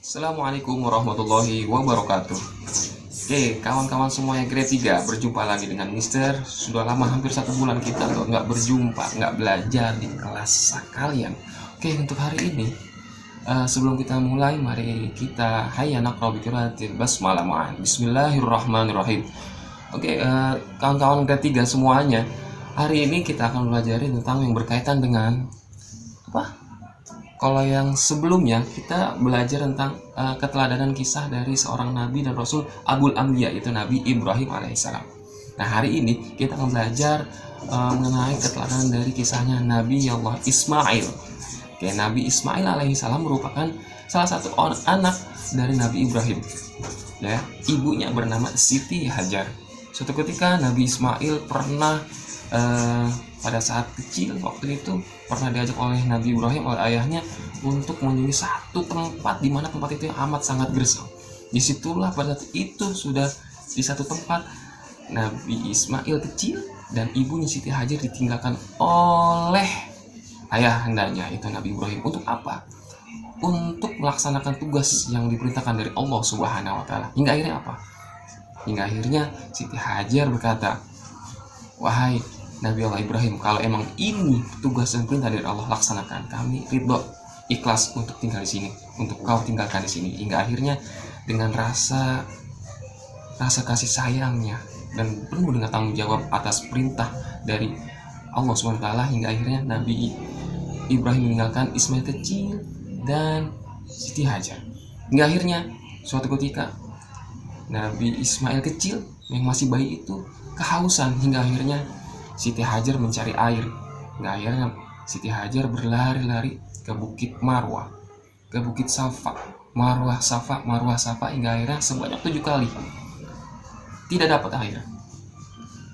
Assalamualaikum warahmatullahi wabarakatuh. Oke, kawan-kawan semuanya grade 3, berjumpa lagi dengan Mister. Sudah lama, hampir 1 bulan kita nggak berjumpa, nggak belajar di kelas kalian. Oke, untuk hari ini, sebelum kita mulai, mari kita hayya naqra bi qiraatil basmalah ma'an. Bismillahirrahmanirrahim. Oke, kawan-kawan grade 3 semuanya, hari ini kita akan belajar tentang yang berkaitan dengan apa? Kalau yang sebelumnya kita belajar tentang keteladanan kisah dari seorang nabi dan rasul Abul Anbiya, itu Nabi Ibrahim alaihissalam. Nah, hari ini kita akan belajar mengenai keteladanan dari kisahnya Nabi Allah Ismail. Oke, Nabi Ismail alaihissalam merupakan salah satu anak dari Nabi Ibrahim. Ya, ibunya bernama Siti Hajar. Suatu ketika Nabi Ismail pernah pada saat kecil waktu itu pernah diajak oleh Nabi Ibrahim oleh ayahnya untuk mengunjungi satu tempat di mana tempat itu amat sangat gersang. Disitulah pada saat itu sudah di satu tempat Nabi Ismail kecil dan ibunya Siti Hajar ditinggalkan oleh ayah hendaknya itu Nabi Ibrahim. Untuk apa? Untuk melaksanakan tugas yang diperintahkan dari Allah Subhanahu wa taala. Hingga akhirnya apa? Hingga akhirnya Siti Hajar berkata, "Wahai Nabi Allah Ibrahim, kalau emang ini tugas dan perintah dari Allah, laksanakan. Kami ridho, ikhlas untuk tinggal di sini, untuk kau tinggalkan di sini." Hingga akhirnya dengan rasa kasih sayangnya dan penuh dengan tanggung jawab atas perintah dari Allah SWT, hingga akhirnya Nabi Ibrahim meninggalkan Ismail kecil dan Siti Hajar. Hingga akhirnya suatu ketika Nabi Ismail kecil yang masih bayi itu kehausan, hingga akhirnya Siti Hajar mencari air. Hingga akhirnya Siti Hajar berlari-lari ke Bukit Marwah, ke Bukit Safa, Marwah Safa, Marwah Safa, hingga akhirnya sebanyak 7 kali tidak dapat air.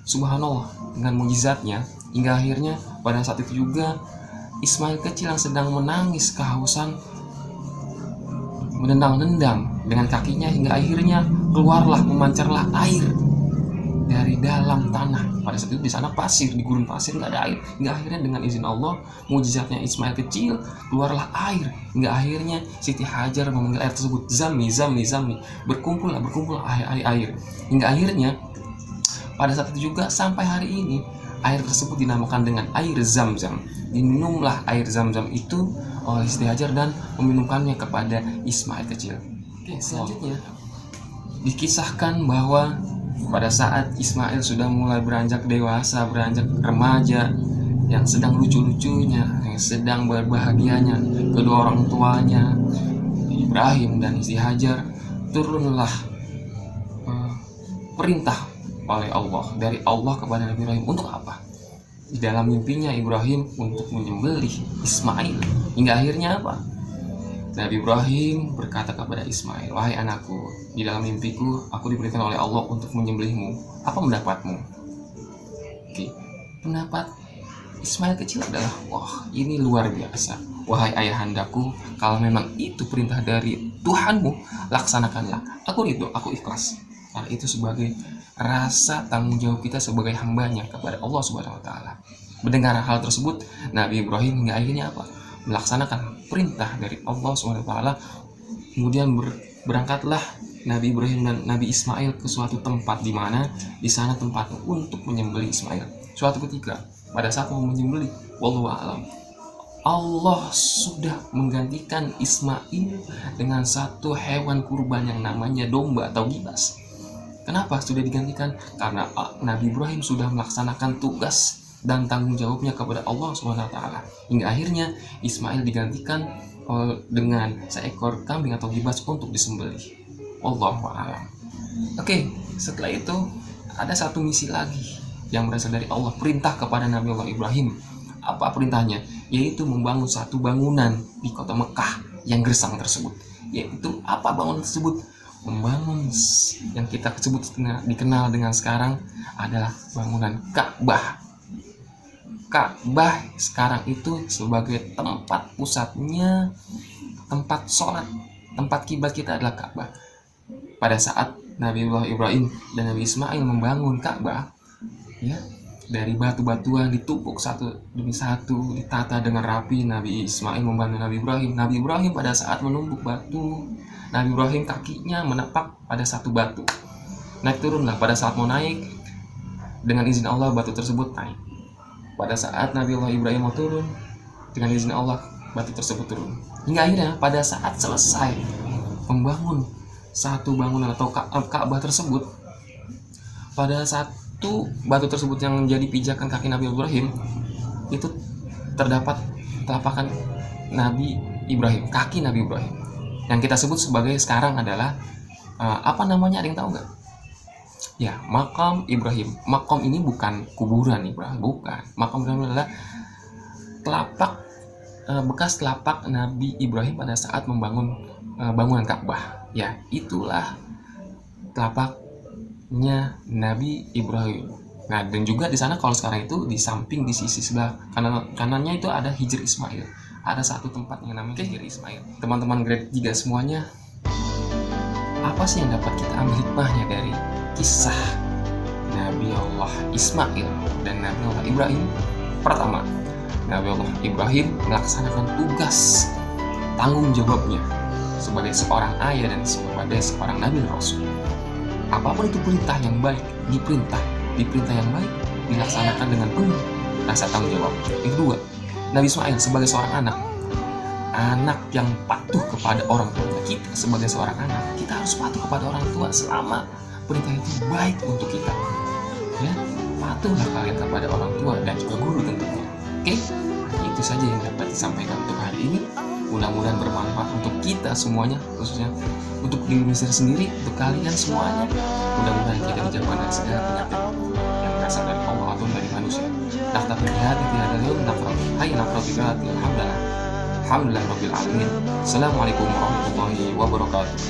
Subhanallah, dengan mujizatnya, hingga akhirnya pada saat itu juga Ismail kecil yang sedang menangis kehausan menendang-nendang dengan kakinya, hingga akhirnya keluarlah, memancarlah air dari dalam tanah. Pada saat itu di sana pasir, di gurun pasir, nggak ada air. Hingga akhirnya dengan izin Allah, mujizatnya Ismail kecil, keluarlah air. Hingga akhirnya Siti Hajar memanggil air tersebut, "Zammi, zammi, zammi." Berkumpullah air. Hingga akhirnya pada saat itu juga sampai hari ini air tersebut dinamakan dengan air Zam-Zam. Diminumlah air Zam-Zam itu oleh Siti Hajar dan meminumkannya kepada Ismail kecil. Oke, selanjutnya dikisahkan bahwa pada saat Ismail sudah mulai beranjak dewasa, beranjak remaja, yang sedang lucu-lucunya, yang sedang berbahagianya, kedua orang tuanya Ibrahim dan Siti Hajar, turunlah perintah oleh Allah, dari Allah kepada Nabi Ibrahim. Untuk apa? Di dalam mimpinya Ibrahim untuk menyembelih Ismail. Hingga akhirnya apa? Nabi Ibrahim berkata kepada Ismail, "Wahai anakku, di dalam mimpiku aku diperintahkan oleh Allah untuk menyembelihmu. Apa pendapatmu?" Oke, pendapat Ismail kecil adalah, "Wah, ini luar biasa. Wahai ayahandaku, kalau memang itu perintah dari Tuhanmu, laksanakanlah. Aku ridho, aku ikhlas." Karena itu sebagai rasa tanggung jawab kita sebagai hambanya kepada Allah Subhanahu wa taala. Mendengar hal tersebut, Nabi Ibrahim hingga akhirnya apa? Melaksanakan perintah dari Allah Subhanahu wa taala. Kemudian berangkatlah Nabi Ibrahim dan Nabi Ismail ke suatu tempat di mana di sana tempat untuk menyembelih Ismail. Suatu ketika pada saat mau menyembelih, wallahu a'lam, Allah sudah menggantikan Ismail dengan satu hewan kurban yang namanya domba atau gibas. Kenapa sudah digantikan? Karena Nabi Ibrahim sudah melaksanakan tugas dan tanggung jawabnya kepada Allah Subhanahu wa taala. Hingga akhirnya Ismail digantikan dengan seekor kambing atau gibas untuk disembelih. Wallahu a'lam. Oke, setelah itu ada satu misi lagi yang berasal dari Allah, perintah kepada Nabi Allah Ibrahim. Apa perintahnya? Yaitu membangun satu bangunan di kota Mekah yang gersang tersebut. Yaitu apa bangunan tersebut? Membangun yang kita sebut dikenal dengan sekarang adalah bangunan Ka'bah. Ka'bah sekarang itu sebagai tempat pusatnya, tempat sholat, tempat kiblat kita adalah Ka'bah. Pada saat Nabi Ibrahim dan Nabi Ismail membangun Ka'bah, ya, dari batu-batuan ditumpuk satu demi satu, ditata dengan rapi. Nabi Ismail membantu Nabi Ibrahim. Nabi Ibrahim pada saat menumpuk batu, Nabi Ibrahim kakinya menepak pada satu batu. Naik turunlah, pada saat mau naik, dengan izin Allah batu tersebut naik. Pada saat Nabi Allah Ibrahim mau turun, dengan izin Allah batu tersebut turun. Hingga akhirnya pada saat selesai membangun satu bangunan atau Ka'bah tersebut, pada satu batu tersebut yang menjadi pijakan kaki Nabi Ibrahim, itu terdapat telapakan Nabi Ibrahim, kaki Nabi Ibrahim, yang kita sebut sebagai sekarang adalah apa namanya, ada yang tahu nggak? Ya, makam Ibrahim. Makam ini bukan kuburan Ibrahim, bukan. Makam Ibrahim adalah telapak bekas telapak Nabi Ibrahim pada saat membangun bangunan Ka'bah. Ya, itulah telapaknya Nabi Ibrahim. Nah, dan juga di sana kalau sekarang itu di samping, di sisi sebelah kanannya itu ada Hijr Ismail. Ada satu tempat yang namanya Hijr Ismail. Teman-teman grade 3 semuanya, apa sih yang dapat kita ambil hikmahnya dari kisah Nabi Allah Ismail dan Nabi Allah Ibrahim? Pertama, Nabi Allah Ibrahim melaksanakan tugas tanggung jawabnya sebagai seorang ayah dan sebagai seorang Nabi dan Rasul. Apapun itu perintah yang baik, diperintah yang baik dilaksanakan dengan penuh rasa tanggung jawab. Yang kedua, Nabi Ismail sebagai seorang anak yang patuh kepada orang tuanya. Kita sebagai seorang anak, kita harus patuh kepada orang tua selama perintah itu baik untuk kita. Ya, patuhlah kalian kepada orang tua dan juga guru tentunya. Oke, itu saja yang dapat disampaikan untuk hari ini. Mudah-mudahan bermanfaat untuk kita semuanya, khususnya untuk diri Mister sendiri, untuk kalian semuanya. Mudah-mudahan kita dijauhkan dari segala penyakit yang berasal dari Allah atau dari manusia. Nakhtatu bihadzi fi hadzal yawm nakhratu bihadzi alhamdulillah rabbil alamin. Assalamualaikum warahmatullahi wabarakatuh.